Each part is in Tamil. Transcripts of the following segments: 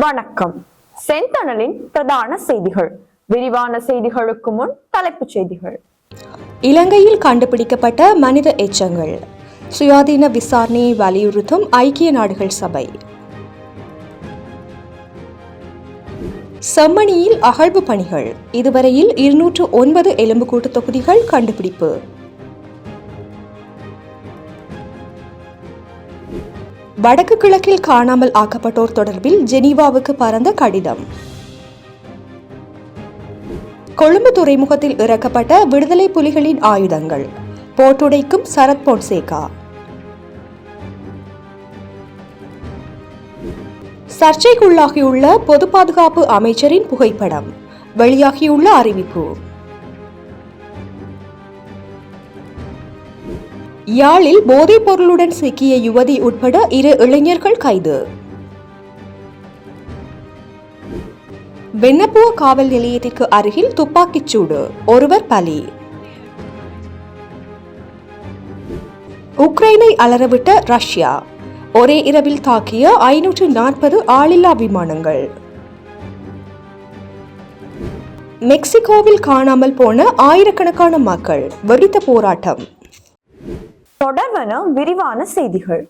வணக்கம். செந்தணலின் பிரதான செய்திகள். விரிவான செய்திகளுக்கு முன் தலைப்புச் செய்திகள். இலங்கையில் கண்டுபிடிக்கப்பட்ட மனித எச்சங்கள், சுயாதீன விசாரணையை வலியுறுத்தும் ஐக்கிய நாடுகள் சபை. செம்மணியில் அகழ்வு பணிகள், இதுவரையில் 209 எலும்புக்கூட்டு தொகுதிகள் கண்டுபிடிப்பு. வடக்கு கிழக்கில் காணாமல் ஆக்கப்பட்டோர் தொடர்பில் ஜெனீவாவுக்கு பறந்த கடிதம். கொழும்பு துறைமுகத்தில் இறக்கப்பட்ட விடுதலை புலிகளின் ஆயுதங்கள், போட்டுடைக்கும் சரத் பொன்சேகா. சர்ச்சைக்குள்ளாகியுள்ள பொது பாதுகாப்பு அமைச்சரின் புகைப்படம், வெளியாகியுள்ள அறிவிப்பு. யாழில் போதைப் பொருளுடன் சிக்கிய யுவதி உட்பட 2 இளைஞர்கள் கைது. வெண்ணப்புவ காவல் நிலையத்திற்கு அருகில் துப்பாக்கிச் சூடு, ஒருவர் பலி. உக்ரைனை அலறவிட்ட ரஷ்யா, ஒரே இரவில் தாக்கிய 540 ஆளில்லா விமானங்கள். மெக்சிகோவில் காணாமல் போன ஆயிரக்கணக்கான மக்கள், வெடித்த போராட்டம். தொடர்வன விரிவான செய்திகள்.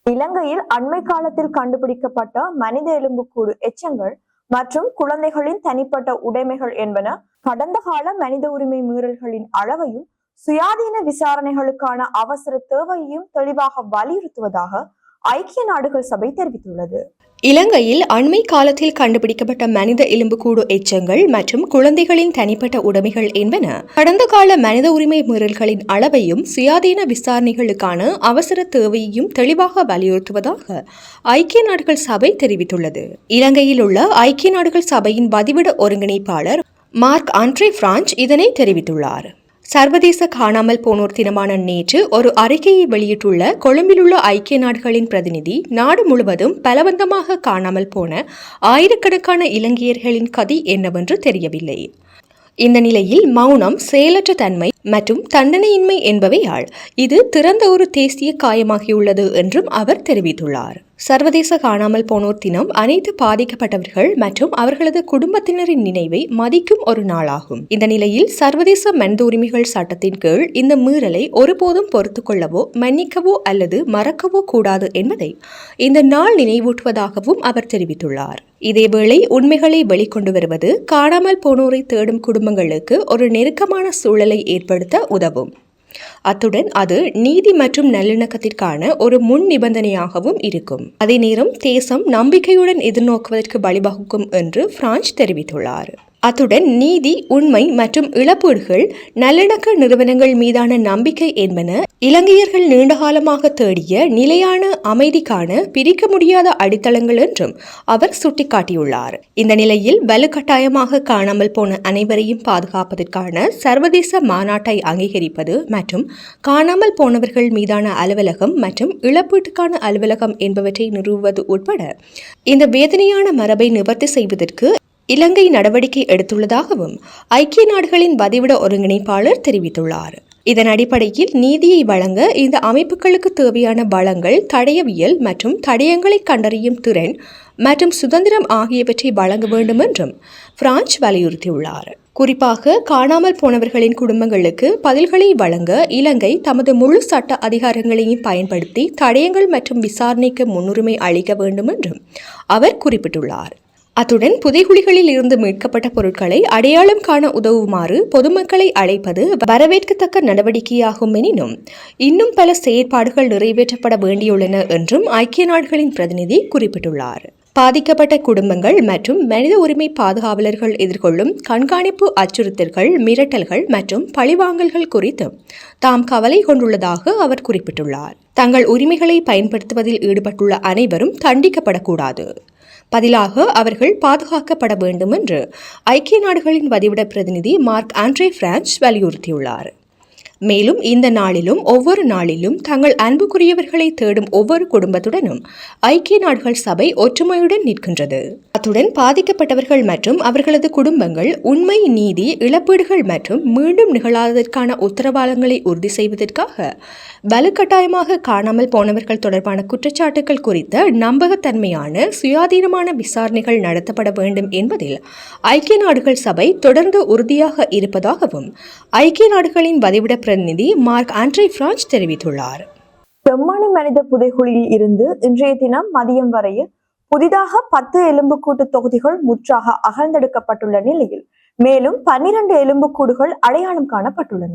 இலங்கையில் அண்மை காலத்தில் கண்டுபிடிக்கப்பட்ட மனித எலும்புக்கூடு எச்சங்கள் மற்றும் குழந்தைகளின் தனிப்பட்ட உடைமைகள் என்பன கடந்த கால மனித உரிமை மீறல்களின் அளவையும் சுயாதீன விசாரணைகளுக்கான அவசர தேவையையும் தெளிவாக வலியுறுத்துவதாக ஐக்கிய நாடுகள் சபை தெரிவித்துள்ளது. இலங்கையில் அண்மை காலத்தில் கண்டுபிடிக்கப்பட்ட மனித எலும்புக்கூடு எச்சங்கள் மற்றும் குழந்தைகளின் தனிப்பட்ட உடைமைகள் என்பன கடந்த கால மனித உரிமை மீறல்களின் அளவையும் சுயாதீன விசாரணைகளுக்கான அவசர தேவையையும் தெளிவாக வலியுறுத்துவதாக ஐக்கிய நாடுகள் சபை தெரிவித்துள்ளது. இலங்கையில் உள்ள ஐக்கிய நாடுகள் சபையின் பதிவிட ஒருங்கிணைப்பாளர் மார்க் ஆண்ட்ரே பிரான்ச் இதனை தெரிவித்துள்ளார். சர்வதேச காணாமல் போனோர் தினமான நேற்று ஒரு அறிக்கையை வெளியிட்டுள்ள கொழும்பிலுள்ள ஐக்கிய நாடுகளின் பிரதிநிதி, நாடு முழுவதும் பலவந்தமாக காணாமல் போன ஆயிரக்கணக்கான இலங்கையர்களின் கதி என்னவென்று தெரியவில்லை. இந்த நிலையில் மௌனம், செயலற்ற தன்மை மற்றும் தண்டனையின்மை என்பவையால் இது திறந்த ஒரு தேசிய காயமாகியுள்ளது என்றும் அவர் தெரிவித்துள்ளார். சர்வதேச காணாமல் போனோர் தினம் அனைத்து பாதிக்கப்பட்டவர்கள் மற்றும் அவர்களது குடும்பத்தினரின் நினைவை மதிக்கும் ஒரு நாளாகும். இந்த நிலையில் சர்வதேச மனித உரிமைகள் சட்டத்தின் கீழ் இந்த மீறலை ஒருபோதும் பொறுத்துக் கொள்ளவோ மன்னிக்கவோ அல்லது மறக்கவோ கூடாது என்பதை இந்த நாள் நினைவூட்டுவதாகவும் அவர் தெரிவித்துள்ளார். இதேவேளை உண்மைகளை வெளிக்கொண்டு வருவது காணாமல் போனோரை தேடும் குடும்பங்களுக்கு ஒரு நெருக்கமான சூழலை ஏற்படுத்த உதவும். அத்துடன் அது நீதி மற்றும் நல்லிணக்கத்திற்கான ஒரு முன் நிபந்தனையாகவும் இருக்கும். அதே நேரம் தேசம் நம்பிக்கையுடன் எதிர்நோக்குவதற்கு வழிவகுக்கும் என்று பிரான்ச் தெரிவித்துள்ளார். அத்துடன் நீதி, உண்மை மற்றும் இழப்பீடுகள், நல்லிணக்க நிறுவனங்கள் மீதான நம்பிக்கை என்பன இலங்கையர்கள் நீண்டகாலமாக தேடிய நிலையான அமைதிக்கான பிரிக்க முடியாத அடித்தளங்கள் என்றும் அவர் சுட்டிக்காட்டியுள்ளார். இந்த நிலையில் வலுக்கட்டாயமாக காணாமல் போன அனைவரையும் பாதுகாப்பதற்கான சர்வதேச மாநாட்டை அங்கீகரிப்பது மற்றும் காணாமல் போனவர்கள் மீதான அலுவலகம் மற்றும் இழப்பீட்டுக்கான அலுவலகம் என்பவற்றை நிறுவுவது உட்பட இந்த வேதனையான மரபை நிவர்த்தி செய்வதற்கு இலங்கை நடவடிக்கை எடுத்துள்ளதாகவும் ஐக்கிய நாடுகளின் பதிவிட ஒருங்கிணைப்பாளர் தெரிவித்துள்ளார். இதன் அடிப்படையில் நீதியை வழங்க இந்த அமைப்புகளுக்கு தேவையான வளங்கள், தடயவியல் மற்றும் தடயங்களை கண்டறியும் திறன் மற்றும் சுதந்திரம் ஆகியவற்றை வழங்க வேண்டும் என்றும் பிரான்ச் வலியுறுத்தியுள்ளார். குறிப்பாக காணாமல் போனவர்களின் குடும்பங்களுக்கு பதில்களை வழங்க இலங்கை தமது முழு சட்ட அதிகாரங்களையும் பயன்படுத்தி தடயங்கள் மற்றும் விசாரணைக்கு முன்னுரிமை அளிக்க வேண்டும் என்றும் அவர் குறிப்பிட்டுள்ளார். அத்துடன் புதைகுழிகளில் இருந்து மீட்கப்பட்ட பொருட்களை அடையாளம் காண உதவுமாறு பொதுமக்களை அழைப்பது வரவேற்கத்தக்க நடவடிக்கையாகும் எனினும் இன்னும் பல செயற்பாடுகள் நிறைவேற்றப்பட வேண்டியுள்ளன என்றும் ஐக்கிய நாடுகளின் பிரதிநிதி குறிப்பிட்டுள்ளார். பாதிக்கப்பட்ட குடும்பங்கள் மற்றும் மனித உரிமை பாதுகாவலர்கள் எதிர்கொள்ளும் கண்காணிப்பு அச்சுறுத்தல்கள், மிரட்டல்கள் மற்றும் பழிவாங்கல்கள் குறித்து தாம் கவலை கொண்டுள்ளதாக அவர் குறிப்பிட்டுள்ளார். தங்கள் உரிமைகளை பயன்படுத்துவதில் ஈடுபட்டுள்ள அனைவரும் தண்டிக்கப்படக்கூடாது, பதிலாக அவர்கள் பாதுகாக்கப்பட வேண்டும் என்று ஐக்கிய நாடுகளின் பதிவிட பிரதிநிதி மார்க் ஆண்ட்ரே பிரான்ச் வலியுறுத்தியுள்ளார். மேலும் இந்த நாளிலும் ஒவ்வொரு நாளிலும் தங்கள் அன்புக்குரியவர்களை தேடும் ஒவ்வொரு குடும்பத்துடனும் ஐக்கிய நாடுகள் சபை ஒற்றுமையுடன் நிற்கின்றது. அத்துடன் பாதிக்கப்பட்டவர்கள் மற்றும் அவர்களது குடும்பங்கள் உண்மை, நீதி, இழப்பீடுகள் மற்றும் மீண்டும் நிகழாததற்கான உத்தரவாதங்களை உறுதி செய்வதற்காக வலுக்கட்டாயமாக காணாமல் போனவர்கள் தொடர்பான குற்றச்சாட்டுகள் குறித்த நம்பகத்தன்மையான சுயாதீனமான விசாரணைகள் நடத்தப்பட வேண்டும் என்பதில் ஐக்கிய நாடுகள் சபை தொடர்ந்து உறுதியாக இருப்பதாகவும் ஐக்கிய நாடுகளின் வதிவிட பிரதிநிதி மார்க் ஆண்ட்ரே பிரான்ச் தெரிவித்துள்ளார். செம்மணி மனித புதைகுழியில் இருந்து இன்றைய தினம் மதியம் வரையில் புதிதாக 10 எலும்புக்கூட்டு தொகுதிகள் முற்றாக அகழ்ந்தெடுக்கப்பட்டுள்ள நிலையில் மேலும் 12 எலும்புக்கூடுகள் அடையாளம் காணப்பட்டுள்ளன.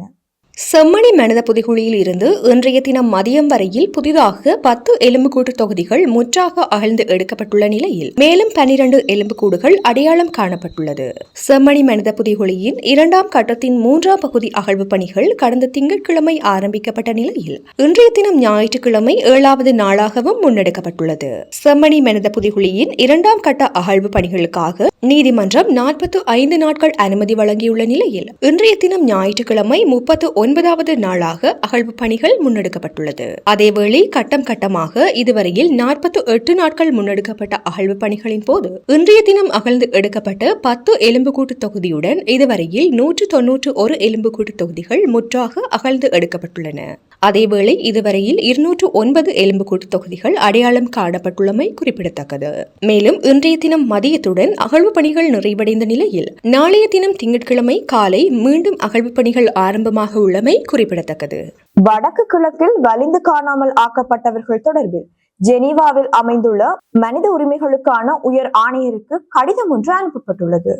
செம்மணி மனித புதைகுழியில் இருந்து இன்றைய தினம் மதியம் வரையில் புதிதாக 10 எலும்புக்கூட்டு தொகுதிகள் முற்றாக அகழ்ந்து எடுக்கப்பட்டுள்ள நிலையில் மேலும் 12 எலும்புக்கூடுகள் அடையாளம் காணப்பட்டுள்ளது. செம்மணி மனித புதைகுழியின் 2ஆம் கட்டத்தின் 3ஆம் பகுதி அகழ்வு பணிகள் கடந்த திங்கட்கிழமை ஆரம்பிக்கப்பட்ட நிலையில் இன்றைய தினம் ஞாயிற்றுக்கிழமை 7வது நாளாகவும் முன்னெடுக்கப்பட்டுள்ளது. செம்மணி மனித புதைகுழியின் 2ஆம் கட்ட அகழ்வு பணிகளுக்காக நீதிமன்றம் 45 நாட்கள் அனுமதி வழங்கியுள்ள நிலையில் இன்றைய தினம் ஞாயிற்றுக்கிழமை 39வது நாளாக அகழ்வு பணிகள் முன்னெடுக்கப்பட்டுள்ளது. அதேவேளை கட்டம் கட்டமாக இதுவரையில் 48 நாட்கள் முன்னெடுக்கப்பட்ட அகழ்வு பணிகளின் போது இன்றைய தினம் அகழ்ந்து எடுக்கப்பட்ட 10 எலும்புக்கூட்டு தொகுதியுடன் இதுவரையில் 191 எலும்புக்கூட்டு தொகுதிகள் முற்றாக அகழ்ந்து எடுக்கப்பட்டுள்ளன. அதேவேளை இதுவரையில் 209 எலும்புக்கூட்டு தொகுதிகள் அடையாளம் காணப்பட்டுள்ளமை குறிப்பிடத்தக்கது. மேலும் இன்றைய தினம் மதியத்துடன் அகழ்வு பணிகள் நிறைவடைந்த நிலையில் நாளைய தினம் திங்கட்கிழமை காலை மீண்டும் அகழ்வு பணிகள் ஆரம்பமாக உள்ளமை குறிப்பிடத்தக்கது. வடக்கு கிழக்கில் வலிந்து காணாமல் ஆக்கப்பட்டவர்கள் தொடர்பில் ஜெனீவாவில் அமைந்துள்ள மனித உரிமைகளுக்கான உயர் ஆணையருக்கு கடிதம் ஒன்று அனுப்பப்பட்டுள்ளது.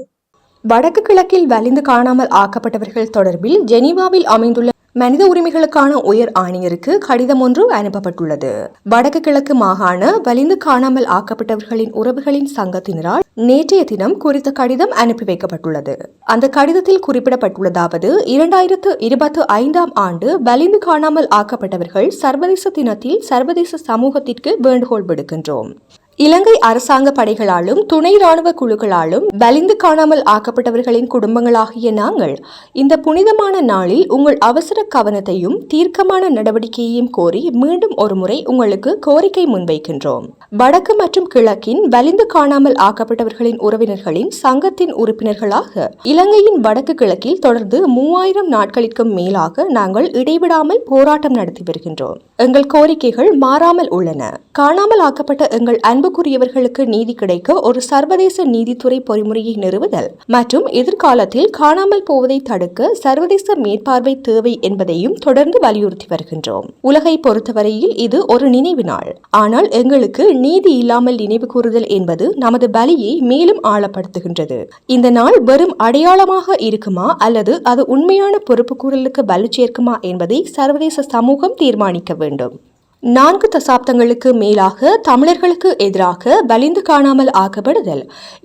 வடக்கு கிழக்கில் வலிந்து காணாமல் ஆக்கப்பட்டவர்கள் தொடர்பில் ஜெனீவாவில் அமைந்துள்ள மனித உரிமைகளுக்கான உயர் ஆணையருக்கு கடிதம் ஒன்று அனுப்பப்பட்டுள்ளது. வடக்கு கிழக்கு மாகாண வலிந்து காணாமல் ஆக்கப்பட்டவர்களின் உறவுகளின் சங்கத்தினரால் நேற்றைய தினம் குறித்த கடிதம் அனுப்பி வைக்கப்பட்டுள்ளது. அந்த கடிதத்தில் குறிப்பிடப்பட்டுள்ளதாவது 2025ஆம் ஆண்டு வலிந்து காணாமல் ஆக்கப்பட்டவர்கள் சர்வதேச தினத்தில் சர்வதேச சமூகத்திற்கு வேண்டுகோள் விடுக்கின்றோம். இலங்கை அரசாங்க படைகளாலும் துணை ராணுவ குழுக்களாலும் வலிந்து காணாமல் ஆக்கப்பட்டவர்களின் குடும்பங்களாகிய நாங்கள் இந்த புனிதமான நாளில் உங்கள் அவசர கவனத்தையும் தீர்க்கமான நடவடிக்கையையும் கோரி மீண்டும் ஒருமுறை உங்களுக்கு கோரிக்கை முன்வைக்கின்றோம். வடக்கு மற்றும் கிழக்கின் வலிந்து காணாமல் ஆக்கப்பட்டவர்களின் உறவினர்களின் சங்கத்தின் உறுப்பினர்களாக இலங்கையின் வடக்கு கிழக்கில் தொடர்ந்து 3000 நாட்களுக்கும் மேலாக நாங்கள் இடைவிடாமல் போராட்டம் நடத்தி வருகின்றோம். எங்கள் கோரிக்கைகள் மாறாமல் உள்ளன. காணாமல் ஆக்கப்பட்ட எங்கள் அன்புக்குரியவர்களுக்கு நீதி கிடைக்க ஒரு சர்வதேச நீதித்துறை பொறிமுறையை நிறுவுதல் மற்றும் எதிர்காலத்தில் காணாமல் போவதை தடுக்க சர்வதேச மேற்பார்வை தேவை என்பதையும் தொடர்ந்து வலியுறுத்தி வருகின்றோம். உலகை பொறுத்தவரையில் இது ஒரு நினைவு நாள். ஆனால் எங்களுக்கு நீதி இல்லாமல் நினைவு கூறுதல் என்பது நமது பலியை மேலும் ஆழப்படுத்துகின்றது. இந்த நாள் வெறும் அடையாளமாக இருக்குமா அல்லது அது உண்மையான பொறுப்பு கூறலுக்கு வலு சேர்க்குமா என்பதை சர்வதேச சமூகம் தீர்மானிக்க வேண்டும். 4 தசாப்தங்களுக்கு மேலாக தமிழர்களுக்கு எதிராக வலிந்து காணாமல் ஆக்கப்படுதல்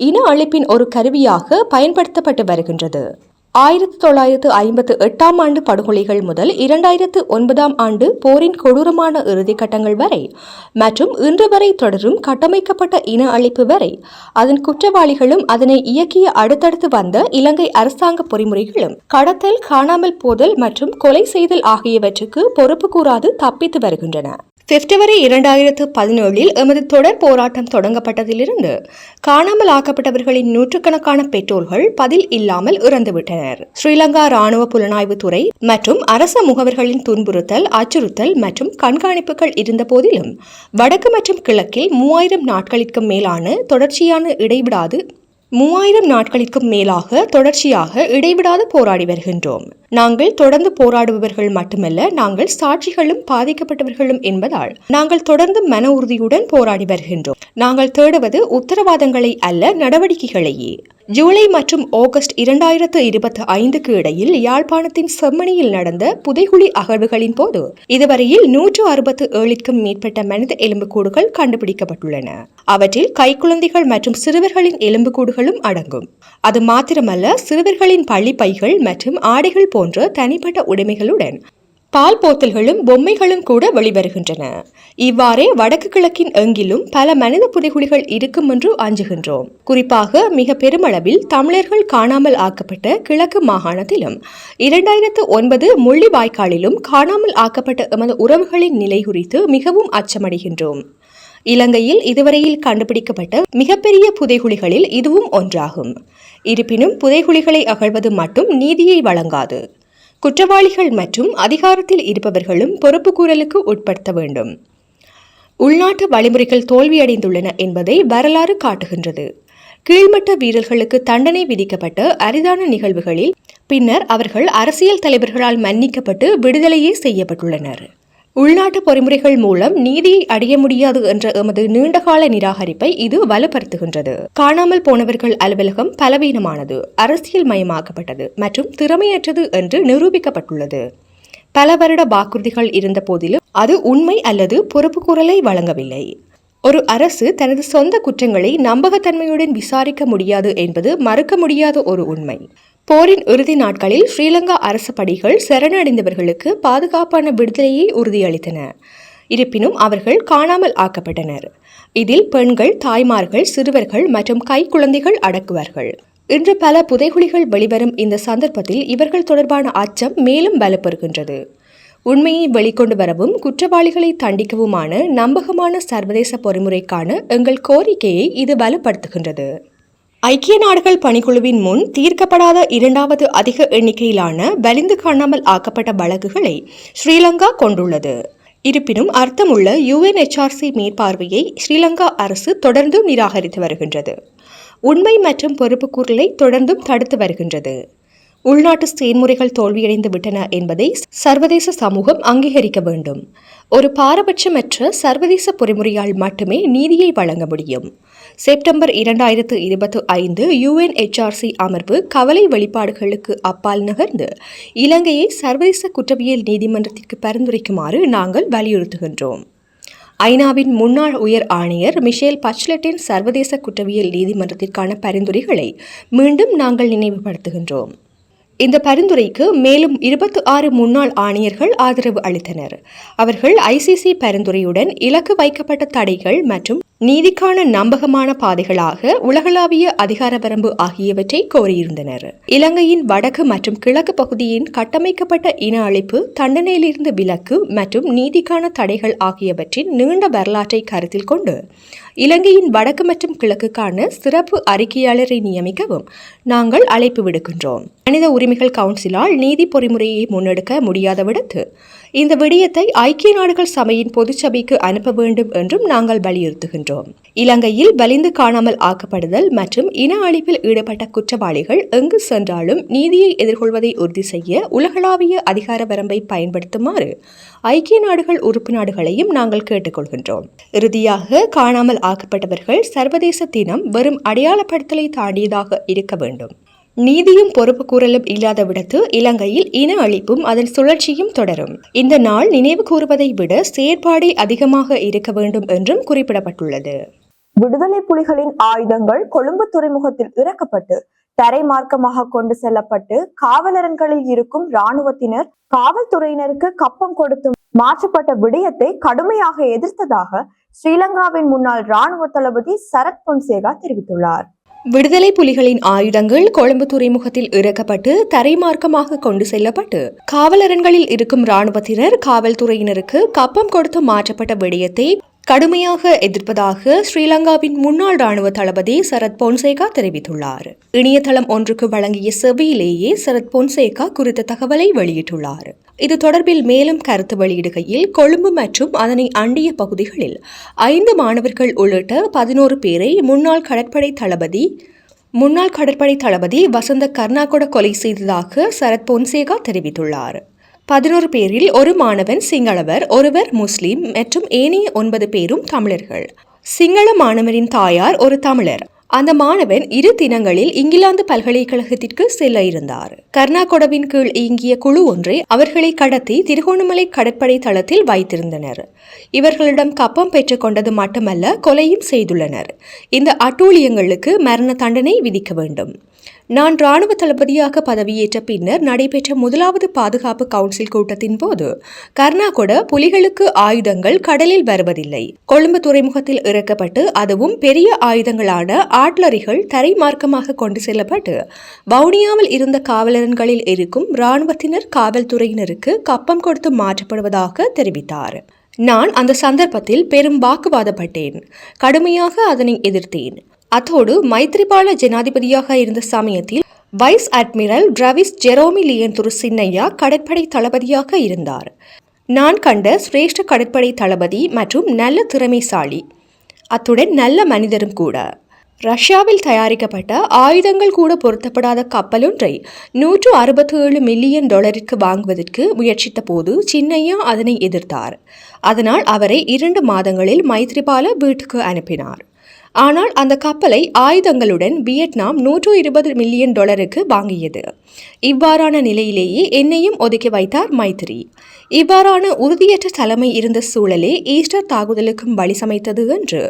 இன அழிப்பின் ஒரு கருவியாக பயன்படுத்தப்பட்டு வருகின்றது. 1958ஆம் ஆண்டு படுகொலைகள் முதல் 2009ஆம் ஆண்டு போரின் கொடூரமான இறுதிக்கட்டங்கள் வரை மற்றும் இன்று வரை தொடரும் கட்டமைக்கப்பட்ட இன அழிப்பு வரை அதன் குற்றவாளிகளும் அதனை இயக்கிய அடுத்தடுத்து வந்த இலங்கை அரசாங்க பொறிமுறைகளும் கடத்தல், காணாமல் போதல் மற்றும் கொலை செய்தல் ஆகியவற்றுக்கு பொறுப்பு கூறாது தப்பித்து வருகின்றன. பிப்ரவரி 2017இல் எமது தொடர் போராட்டம் தொடங்கப்பட்டதிலிருந்து காணாமல் ஆக்கப்பட்டவர்களின் நூற்றுக்கணக்கான பெற்றோர்கள் பதில் இல்லாமல் இறந்துவிட்டனர். ஸ்ரீலங்கா ராணுவ புலனாய்வு துறை மற்றும் அரச முகவர்களின் துன்புறுத்தல், அச்சுறுத்தல் மற்றும் கண்காணிப்புகள் இருந்த போதிலும் வடக்கு மற்றும் கிழக்கில் 3000 நாட்களுக்கும் மேலான தொடர்ச்சியாக இடைவிடாது போராடி வருகின்றோம். நாங்கள் தொடர்ந்து போராடுபவர்கள் மட்டுமல்ல, நாங்கள் சாட்சிகளும் பாதிக்கப்பட்டவர்களும் என்பதால் நாங்கள் தொடர்ந்து மன உறுதியுடன் போராடி வருகின்றோம். நாங்கள் தேடுவது உத்தரவாதங்களை அல்ல, நடவடிக்கைகளையே. ஜூலை மற்றும் ஆகஸ்ட் 2025க்கு இடையில் யாழ்ப்பாணத்தின் செம்மணியில் நடந்த புதைகுழி அகழ்வுகளின் போது இதுவரையில் 167க்கும் மேற்பட்ட மனித எலும்புக்கூடுகள் கண்டுபிடிக்கப்பட்டுள்ளன. அவற்றில் கைக்குழந்தைகள் மற்றும் சிறுவர்களின் எலும்புக்கூடுகளும் அடங்கும். அது மாத்திரமல்ல, சிறுவர்களின் பள்ளிப்பைகள் மற்றும் ஆடைகள் போன்ற தனிப்பட்ட உடைமைகளுடன் பால் போத்தல்களும் பொம்மைகளும் கூட வெளிவருகின்றன. இவ்வாறே வடக்கு கிழக்கின் எங்கிலும் பல மனித புதைகுழிகள் இருக்கும் என்று அஞ்சுகின்றோம். குறிப்பாக மிக பெருமளவில் தமிழர்கள் காணாமல் ஆக்கப்பட்ட கிழக்கு மாகாணத்திலும் 2009 முள்ளிவாய்க்காலிலும் காணாமல் ஆக்கப்பட்ட எமது உறவுகளின் நிலை குறித்து மிகவும் அச்சமடைகின்றோம். இலங்கையில் இதுவரையில் கண்டுபிடிக்கப்பட்ட மிகப்பெரிய புதைகுழிகளில் இதுவும் ஒன்றாகும். இருப்பினும் புதைகுழிகளை அகழ்வது மட்டும் நீதியை வழங்காது. குற்றவாளிகள் மற்றும் அதிகாரத்தில் இருப்பவர்களும் பொறுப்புக்கூறலுக்கு உட்படுத்த வேண்டும். உள்நாட்டு வழிமுறைகள் தோல்வியடைந்துள்ளன என்பதை வரலாறு காட்டுகின்றது. கீழ்மட்ட வீரர்களுக்கு தண்டனை விதிக்கப்பட்ட அரிதான நிகழ்வுகளில் பின்னர் அவர்கள் அரசியல் தலைவர்களால் மன்னிக்கப்பட்டு விடுதலையே செய்யப்பட்டுள்ளனர். உள்நாட்டு பொறிமுறைகள் மூலம் நீதியை அடைய முடியாது என்ற எமது நீண்டகால நிராகரிப்பை இது வலுப்படுத்துகின்றது. காணாமல் போனவர்கள் அலுவலகம் பலவீனமானது, அரசியல் மயமாக்கப்பட்டது மற்றும் திறமையற்றது என்று நிரூபிக்கப்பட்டுள்ளது. பல வருட வாக்குறுதிகள் இருந்த போதிலும் அது உண்மை அல்லது பொறுப்புக்கூறலை வழங்கவில்லை. ஒரு அரசு தனது சொந்த குற்றங்களை நம்பகத்தன்மையுடன் விசாரிக்க முடியாது என்பது மறுக்க முடியாத ஒரு உண்மை. போரின் இறுதி நாட்களில் ஸ்ரீலங்கா அரசு படைகள் சரணடைந்தவர்களுக்கு பாதுகாப்பான விடுதலையை உறுதியளித்தன. இருப்பினும் அவர்கள் காணாமல் ஆக்கப்பட்டனர். இதில் பெண்கள், தாய்மார்கள், சிறுவர்கள் மற்றும் கைக்குழந்தைகள் அடக்குவார்கள். இன்று பல புதைகுழிகள் வெளிவரும் இந்த சந்தர்ப்பத்தில் இவர்கள் தொடர்பான அச்சம் மேலும் பலப்பெறுகின்றது. உண்மையை வெளிக்கொண்டு வரவும் குற்றவாளிகளை தண்டிக்கவுமான நம்பகமான சர்வதேச பொறிமுறைக்கான எங்கள் கோரிக்கையை இது வலுப்படுத்துகின்றது. ஐக்கிய நாடுகள் பணிக்குழுவின் முன் தீர்க்கப்படாத இரண்டாவது அதிக எண்ணிக்கையிலான வலிந்து காணாமல் ஆக்கப்பட்ட வழக்குகளை ஸ்ரீலங்கா கொண்டுள்ளது. இருப்பினும் அர்த்தமுள்ள UNHRC மேற்பார்வையை ஸ்ரீலங்கா அரசு தொடர்ந்து நிராகரித்து வருகின்றது. உண்மை மற்றும் பொறுப்புக்கூறலை தொடர்ந்தும் தடுத்து வருகின்றது. உள்நாட்டு செயல்முறைகள் தோல்வியடைந்து விட்டன என்பதை சர்வதேச சமூகம் அங்கீகரிக்க வேண்டும். ஒரு பாரபட்சமற்ற சர்வதேச பொறிமுறையால் மட்டுமே நீதியை வழங்க முடியும். செப்டம்பர் 2025 UNHRC அமர்வு கவலை வெளிப்பாடுகளுக்கு அப்பால் நகர்ந்து இலங்கையை சர்வதேச குற்றவியல் நீதிமன்றத்திற்கு பரிந்துரைக்குமாறு நாங்கள் வலியுறுத்துகின்றோம். ஐநாவின் முன்னாள் உயர் ஆணையர் மிஷேல் பச்லெட்டின் சர்வதேச குற்றவியல் நீதிமன்றத்திற்கான பரிந்துரைகளை மீண்டும் நாங்கள் நினைவுபடுத்துகின்றோம். இந்த பரிந்துரைக்கு மேலும் 26 முன்னாள் ஆணையர்கள் ஆதரவு அளித்தனர். அவர்கள் ICC பரிந்துரையுடன் இலக்கு வைக்கப்பட்ட தடைகள் மற்றும் நீதிக்கான நம்பகமான பாதைகளாக உலகளாவிய அதிகார வரம்பு ஆகியவற்றை கோரியிருந்தனர். இலங்கையின் வடக்கு மற்றும் கிழக்கு பகுதியின் கட்டமைக்கப்பட்ட இன அழிப்பு, தண்டனையிலிருந்து விலக்கு மற்றும் நீதிக்கான தடைகள் ஆகியவற்றின் நீண்ட வரலாற்றை கருத்தில் கொண்டு இலங்கையின் வடக்கு மற்றும் கிழக்குக்கான சிறப்பு அறிக்கையாளரை நியமிக்கவும் நாங்கள் அழைப்பு விடுக்கின்றோம். மனித உரிமைகள் கவுன்சிலால் நீதி பொறிமுறையை முன்னெடுக்க முடியாதவிடத்து இந்த விடயத்தை ஐக்கிய நாடுகள் சபையின் பொதுச்சபைக்கு அனுப்ப வேண்டும் என்றும் நாங்கள் வலியுறுத்துகின்றோம். இலங்கையில் வலிந்து காணாமல் ஆக்கப்படுதல் மற்றும் இன அழிப்பில் ஈடுபட்ட குற்றவாளிகள் எங்கு சென்றாலும் நீதியை எதிர்கொள்வதை உறுதி செய்ய உலகளாவிய அதிகார வரம்பை பயன்படுத்துமாறு ஐக்கிய நாடுகள் உறுப்பு நாடுகளையும் நாங்கள் கேட்டுக்கொள்கின்றோம். இறுதியாக, காணாமல் ஆக்கப்பட்டவர்கள் சர்வதேச தினம் வெறும் அடையாளப்படுத்தலை தாண்டியதாக இருக்க வேண்டும். நீதியும் பொறுப்பு கூறலும் இல்லாத விடத்து இலங்கையில் இன அழிப்பும் அதன் சுழற்சியும் தொடரும். இந்த நாள் நினைவு கூறுவதை விட செயற்பாடே அதிகமாக இருக்க வேண்டும் என்றும் குறிப்பிடப்பட்டுள்ளது. விடுதலை புலிகளின் ஆயுதங்கள் கொழும்பு துறைமுகத்தில் இறக்கப்பட்டு தரை மார்க்கமாக கொண்டு செல்லப்பட்டு காவலரண்களில் இருக்கும் இராணுவத்தினர் காவல்துறையினருக்கு கப்பம் கொடுத்து மாற்றப்பட்ட விடயத்தை கடுமையாக எதிர்த்ததாக ஸ்ரீலங்காவின் முன்னாள் இராணுவ தளபதி சரத் பொன்சேகா தெரிவித்துள்ளார். விடுதலை புலிகளின் ஆயுதங்கள் கொழும்பு துறைமுகத்தில் இறக்கப்பட்டு தரைமார்க்கமாக கொண்டு செல்லப்பட்டு காவலரண்களில் இருக்கும் இராணுவத்தினர் காவல்துறையினருக்கு கப்பம் கொடுத்து மாற்றப்பட்ட விடயத்தை கடுமையாக எதிர்ப்பதாக ஸ்ரீலங்காவின் முன்னாள் இராணுவ தளபதி சரத் பொன்சேகா தெரிவித்துள்ளார். இணையதளம் ஒன்றுக்கு வழங்கிய செவியிலேயே சரத் பொன்சேகா குறித்த தகவலை வெளியிட்டுள்ளார். இது தொடர்பில் மேலும் கருத்து வெளியிடுகையில், கொழும்பு மற்றும் அதனை அண்டிய பகுதிகளில் 5 மாணவர்கள் உள்ளிட்ட 11 பேரை முன்னாள் கடற்படை தளபதி வசந்த கர்நாகொட கொலை செய்ததாக சரத் பொன்சேகா தெரிவித்துள்ளார். 11 பேரில் ஒரு மாணவன் சிங்களவர், ஒருவர் முஸ்லிம் மற்றும் ஏனைய 9 பேரும் தமிழர்கள். சிங்கள மாணவரின் தாயார் ஒரு தமிழர். அந்த மாணவன் 2 தினங்களில் இங்கிலாந்து பல்கலைக்கழகத்திற்கு செல்ல இருந்தார். கர்நாகொடவின் கீழ் இயங்கிய குழு ஒன்றை அவர்களை கடத்தி திருகோணமலை கடற்படை தளத்தில் வைத்திருந்தனர். இவர்களிடம் கப்பம் பெற்றுக் கொண்டது மட்டுமல்ல, கொலையும் செய்துள்ளனர். இந்த அட்டூழியங்களுக்கு மரண தண்டனை விதிக்க வேண்டும். நான் இராணுவ தளபதியாக பதவியேற்ற பின்னர் நடைபெற்ற 1வது பாதுகாப்பு கவுன்சில் கூட்டத்தின் போது கர்நாகொட புலிகளுக்கு ஆயுதங்கள் கடலில் வருவதில்லை, கொழும்பு துறைமுகத்தில் இறக்கப்பட்டு அதுவும் பெரிய ஆயுதங்களான ஆட்லரிகள் தரை மார்க்கமாக கொண்டு செல்லப்பட்டு வவுனியாவில் இருந்த காவலரண்களில் இருக்கும் இராணுவத்தினர் காவல்துறையினருக்கு கப்பம் கொடுத்து மாற்றப்படுவதாக தெரிவித்தார். நான் அந்த சந்தர்ப்பத்தில் பெரும் வாக்குவாதப்பட்டேன். கடுமையாக அதனை எதிர்த்தேன். அத்தோடு மைத்ரிபால ஜனாதிபதியாக இருந்த சமயத்தில் vice admiral Travis Jerome Liyanduru Sinniah கடற்படை தளபதியாக இருந்தார். நான் கண்ட சிரேஷ்ட கடற்படை தளபதி மற்றும் நல்ல திறமைசாலி, அத்துடன் நல்ல மனிதரும் கூட. ரஷ்யாவில் தயாரிக்கப்பட்ட ஆயுதங்கள் கூட பொருத்தப்படாத கப்பலொன்றை $167 மில்லியன் வாங்குவதற்கு முயற்சித்த போது சின்னையா அதனை எதிர்த்தார். அதனால் அவரை 2 மாதங்களில் மைத்ரிபால வீட்டுக்கு அனுப்பினார். ஆனால் அந்த கப்பலை ஆயுதங்களுடன் வியட்நாம் $120 மில்லியன் வாங்கியது. இவ்வாறான நிலையிலேயே என்னையும் ஒதுக்கி வைத்தார் மைத்ரி. இவ்வாறான உறுதியற்ற தலைமை இருந்த சூழலே ஈஸ்டர் தாக்குதலுக்கும் வழி சமைத்தது என்று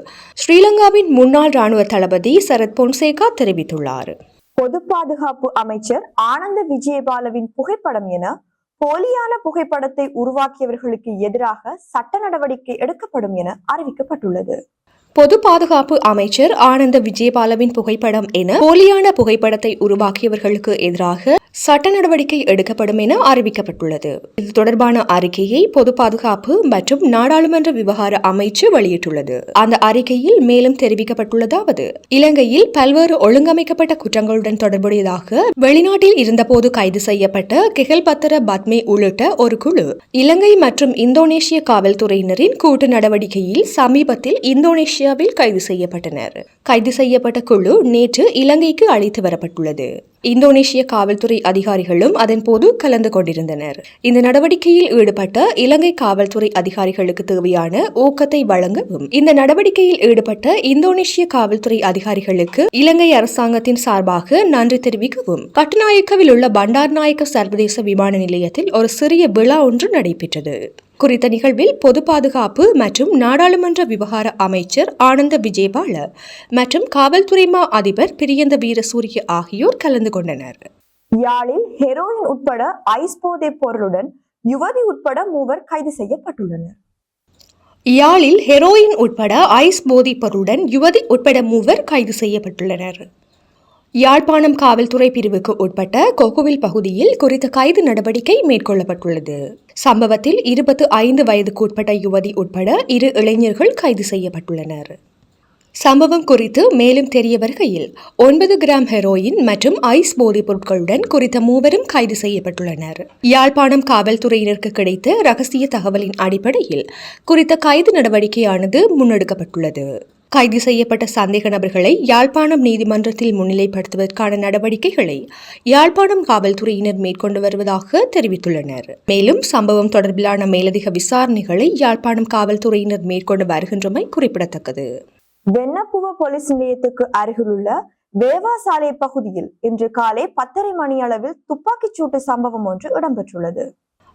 ஸ்ரீலங்காவின் முன்னாள் இராணுவ தளபதி சரத் பொன்சேகா தெரிவித்துள்ளார். பொது பாதுகாப்பு அமைச்சர் ஆனந்த விஜயபாலவின் புகைப்படம் என போலியான புகைப்படத்தை உருவாக்கியவர்களுக்கு எதிராக சட்ட நடவடிக்கை எடுக்கப்படும் என அறிவிக்கப்பட்டுள்ளது. பொது பாதுகாப்பு அமைச்சர் ஆனந்த விஜயபாலவின் புகைப்படம் என போலியான புகைப்படத்தை உருவாக்கியவர்களுக்கு எதிராக சட்ட நடவடிக்கை எடுக்கப்படும் என அறிவிக்கப்பட்டுள்ளது. இது தொடர்பான அறிக்கையை பொது பாதுகாப்பு மற்றும் நாடாளுமன்ற விவகார அமைச்சு வெளியிட்டுள்ளது. அந்த அறிக்கையில் மேலும் தெரிவிக்கப்பட்டுள்ளதாவது: இலங்கையில் பல்வேறு ஒழுங்கமைக்கப்பட்ட குற்றங்களுடன் தொடர்புடையதாக வெளிநாட்டில் இருந்தபோது கைது செய்யப்பட்ட கெஹல்பத்தர பத்மே உள்ளிட்ட ஒரு குழு இலங்கை மற்றும் இந்தோனேஷிய காவல்துறையினரின் கூட்டு நடவடிக்கையில் சமீபத்தில் இந்தோனேஷியாவில் கைது செய்யப்பட்டனர். கைது செய்யப்பட்ட குழு நேற்று இலங்கைக்கு அழைத்து வரப்பட்டுள்ளது. இந்தோனேஷிய காவல்துறை அதிகாரிகளும் அதன் போது கலந்து கொண்டிருந்தனர். இந்த நடவடிக்கையில் ஈடுபட்ட இலங்கை காவல்துறை அதிகாரிகளுக்கு தேவையான ஊக்கத்தை வழங்கவும், இந்த நடவடிக்கையில் ஈடுபட்ட இந்தோனேஷிய காவல்துறை அதிகாரிகளுக்கு இலங்கை அரசாங்கத்தின் சார்பாக நன்றி தெரிவிக்கவும் கட்டுநாயக்கவில் உள்ள பண்டார்நாயக்க சர்வதேச விமான நிலையத்தில் ஒரு சிறிய விழா ஒன்று நடைபெற்றது. குறித்த நிகழ்வில் பொது பாதுகாப்பு மற்றும் நாடாளுமன்ற விவகார அமைச்சர் ஆனந்த விஜயபால மற்றும் காவல்துறை மா அதிபர் பிரியந்த வீரசூரிய ஆகியோர் கலந்து கொண்டனர். யாழில் ஹெரோயின் உட்பட ஐஸ் போதைப் பொருளுடன் யுவதி உட்பட 3 கைது செய்யப்பட்டுள்ளனர். யாழில் ஹெரோயின் உட்பட ஐஸ் போதைப் பொருளுடன் யுவதி உட்பட 3 கைது செய்யப்பட்டுள்ளனர். யாழ்ப்பாணம் காவல்துறை பிரிவுக்கு உட்பட்ட கொக்குவில் பகுதியில் குறித்த கைது நடவடிக்கை மேற்கொள்ளப்பட்டுள்ளது. சம்பவத்தில் 25 வயதுக்குட்பட்ட யுவதி உட்பட 2 இளைஞர்கள் கைது செய்யப்பட்டுள்ளனர். சம்பவம் குறித்து மேலும் தெரிய வருகையில் 9 கிராம் ஹெரோயின் மற்றும் ஐஸ் போதைப் பொருட்களுடன் குறித்த 3 கைது செய்யப்பட்டுள்ளனர். யாழ்ப்பாணம் காவல்துறையினருக்கு கிடைத்த ரகசிய தகவலின் அடிப்படையில் குறித்த கைது நடவடிக்கையானது முன்னெடுக்கப்பட்டுள்ளது. கைது செய்யப்பட்ட சந்தேக நபர்களை யாழ்ப்பாணம் நீதிமன்றத்தில் முன்னிலைப்படுத்துவதற்கான நடவடிக்கைகளை யாழ்ப்பாணம் காவல்துறையினர் மேற்கொண்டு வருவதாக தெரிவித்துள்ளனர். மேலும் சம்பவம் தொடர்பிலான மேலதிக விசாரணைகளை யாழ்ப்பாணம் காவல்துறையினர் மேற்கொண்டு வருகின்றமை குறிப்பிடத்தக்கது. வெண்ணப்புவ போலீஸ் நிலையத்துக்கு அருகிலுள்ள வேவா சாலை பகுதியில் இன்று காலை 10:30 மணி அளவில் துப்பாக்கிச் சூட்டு சம்பவம் ஒன்று இடம்பெற்றுள்ளது.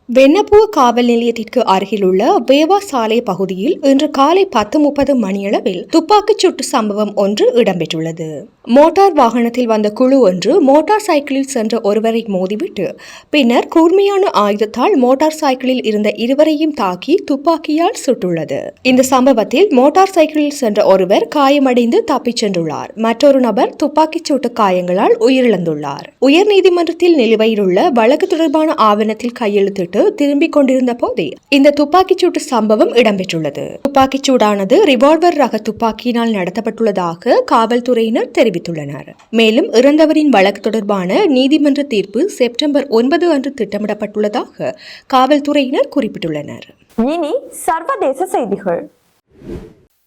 வெண்ணப்புவ காவல் நிலையத்திற்கு அருகிலுள்ள வேவா சாலை பகுதியில் இன்று காலை 10:30 மணியளவில் துப்பாக்கிச் சூட்டு சம்பவம் ஒன்று இடம்பெற்றுள்ளது. மோட்டார் வாகனத்தில் வந்த குழு ஒன்று மோட்டார் சைக்கிளில் சென்ற ஒருவரை மோதிவிட்டு பின்னர் கூர்மையான ஆயுதத்தால் மோட்டார் சைக்கிளில் இருந்த இருவரையும் தாக்கி துப்பாக்கியால் சுட்டுள்ளது. இந்த சம்பவத்தில் மோட்டார் சைக்கிளில் சென்ற ஒருவர் காயமடைந்து தப்பிச் சென்றுள்ளார். மற்றொரு நபர் துப்பாக்கிச் சூட்டு காயங்களால் உயிரிழந்துள்ளார். உயர்நீதிமன்றத்தில் நிலுவையில் உள்ள வழக்கு தொடர்பான ஆவணத்தில் கையெழுத்திட்டு திரும்பிக் கொண்டிருந்த போதே இந்த துப்பாக்கிச் சூட்டு சம்பவம் இடம்பெற்றுள்ளது. துப்பாக்கிச் சூடானது ரிவால்வர் ரக துப்பாக்கியினால் நடத்தப்பட்டுள்ளதாக காவல்துறையினர் தெரிவித்துள்ளனர். மேலும் இறந்தவரின் வழக்கு தொடர்பான நீதிமன்ற தீர்ப்பு செப்டம்பர் 9 அன்று திட்டமிடப்பட்டுள்ளதாக காவல்துறையினர் குறிப்பிட்டுள்ளனர். இனி சர்வதேச செய்திகள்.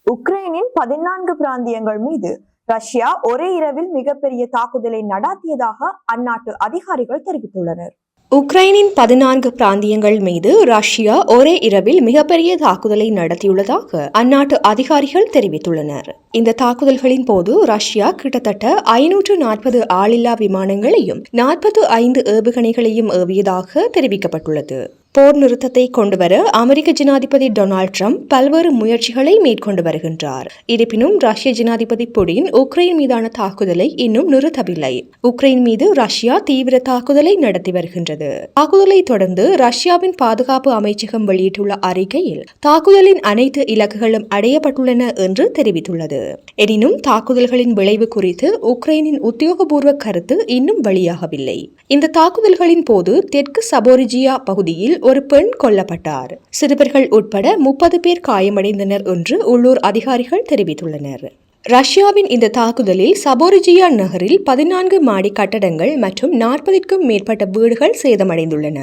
உக்ரைனின் 14 பிராந்தியங்கள் மீது ரஷ்யா ஒரே இரவில் மிகப்பெரிய தாக்குதலை நடாத்தியதாக அந்நாட்டு அதிகாரிகள் தெரிவித்துள்ளனர். உக்ரைனின் 14 பிராந்தியங்கள் மீது ரஷ்யா ஒரே இரவில் மிகப்பெரிய தாக்குதலை நடத்தியுள்ளதாக அந்நாட்டு அதிகாரிகள் தெரிவித்துள்ளனர். இந்த தாக்குதல்களின் போது ரஷ்யா கிட்டத்தட்ட 540 ஆளில்லா விமானங்களையும் 45 ஏவுகணைகளையும் ஏவியதாக தெரிவிக்கப்பட்டுள்ளது. போர் நிறுத்தத்தை கொண்டுவர அமெரிக்க ஜனாதிபதி டொனால்ட் ட்ரம்ப் பல்வேறு முயற்சிகளை மேற்கொண்டு வருகின்றார். இருப்பினும் ரஷ்ய ஜனாதிபதி புடின் உக்ரைன் மீதான தாக்குதலை இன்னும் நிறுத்தவில்லை. உக்ரைன் மீது ரஷ்யா தீவிர தாக்குதலை நடத்தி வருகின்றது. தாக்குதலை தொடர்ந்து ரஷ்யாவின் பாதுகாப்பு அமைச்சகம் வெளியிட்டுள்ள அறிக்கையில் தாக்குதலின் அனைத்து இலக்குகளும் அடையப்பட்டுள்ளன என்று தெரிவித்துள்ளது. எனினும் தாக்குதல்களின் விளைவு குறித்து உக்ரைனின் உத்தியோகபூர்வ கருத்து இன்னும் வெளியாகவில்லை. இந்த தாக்குதல்களின் போது தெற்கு சபோரிஜியா பகுதியில் ஒரு பெண் கொல்லப்பட்டார். சிறுவர்கள் உட்பட 30 பேர் காயமடைந்தனர் என்று உள்ளூர் அதிகாரிகள் தெரிவித்துள்ளனர். ரஷ்யாவின் இந்த தாக்குதலில் சபோரிஜியா நகரில் 14 மாடி கட்டடங்கள் மற்றும் 40க்கும் மேற்பட்ட வீடுகள் சேதமடைந்துள்ளன.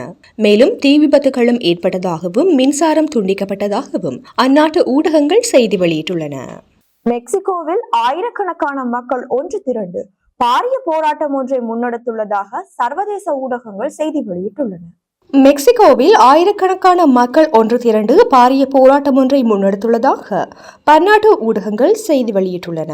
மேலும் தீ விபத்துகளும் ஏற்பட்டதாகவும் மின்சாரம் துண்டிக்கப்பட்டதாகவும் அந்நாட்டு ஊடகங்கள் செய்தி வெளியிட்டுள்ளன. மெக்சிகோவில் ஆயிரக்கணக்கான மக்கள் ஒன்று திரண்டு பாரிய போராட்டம் ஒன்றை முன்னெடுத்துள்ளதாக சர்வதேச ஊடகங்கள் செய்தி வெளியிட்டுள்ளன. மெக்சிகோவில் ஆயிரக்கணக்கான மக்கள் ஒன்று திரண்டு பாரிய போராட்டம் ஒன்றை முன்னெடுத்துள்ளதாக பன்னாட்டு ஊடகங்கள் செய்தி வெளியிட்டுள்ளன.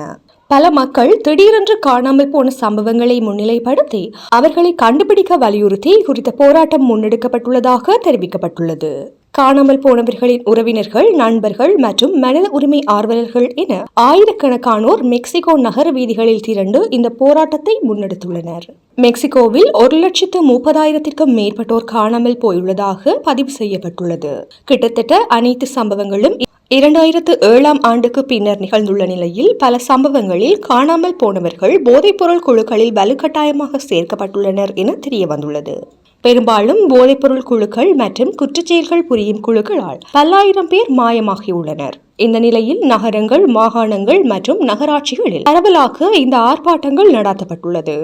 பல மக்கள் திடீரென்று காணாமல் போன சம்பவங்களை முன்னிலைப்படுத்தி அவர்களை கண்டுபிடிக்க வலியுறுத்தி குறித்த போராட்டம் முன்னெடுக்கப்பட்டுள்ளதாக தெரிவிக்கப்பட்டுள்ளது. காணாமல் போனவர்களின் உறவினர்கள், நண்பர்கள் மற்றும் மனித உரிமை ஆர்வலர்கள் என ஆயிரக்கணக்கானோர் மெக்சிகோ நகர வீதிகளில் திரண்டு இந்த போராட்டத்தை முன்னெடுத்துள்ளனர். மெக்சிகோவில் 1,30,000க்கும் மேற்பட்டோர் காணாமல் போயுள்ளதாக பதிவு செய்யப்பட்டுள்ளது. கிட்டத்தட்ட அனைத்து சம்பவங்களும் 2007ஆம் ஆண்டுக்கு பின்னர் நிகழ்ந்துள்ள நிலையில் பல சம்பவங்களில் காணாமல் போனவர்கள் போதைப்பொருள் குழுக்களில் வலுக்கட்டாயமாக சேர்க்கப்பட்டுள்ளனர் என தெரிய வந்துள்ளது. பெரும்பாலும் போதைப்பொருள் குழுக்கள் மற்றும் குற்றச்செயல்கள் புரியும் குழுக்களால் பல்லாயிரம் பேர் மாயமாகியுள்ளனர். இந்த நிலையில் நகரங்கள், மாகாணங்கள் மற்றும் நகராட்சிகளில் பரவலாக இந்த ஆர்ப்பாட்டங்கள் நடாத்தப்பட்டுள்ளது.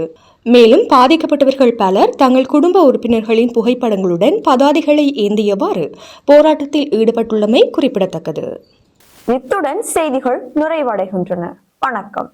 மேலும் பாதிக்கப்பட்டவர்கள் பலர் தங்கள் குடும்ப உறுப்பினர்களின் புகைப்படங்களுடன் பதாதைகளை ஏந்தியவாறு போராட்டத்தில் ஈடுபட்டுள்ளமை குறிப்பிடத்தக்கது. இத்துடன் செய்திகள் நிறைவடைகின்றன. வணக்கம்.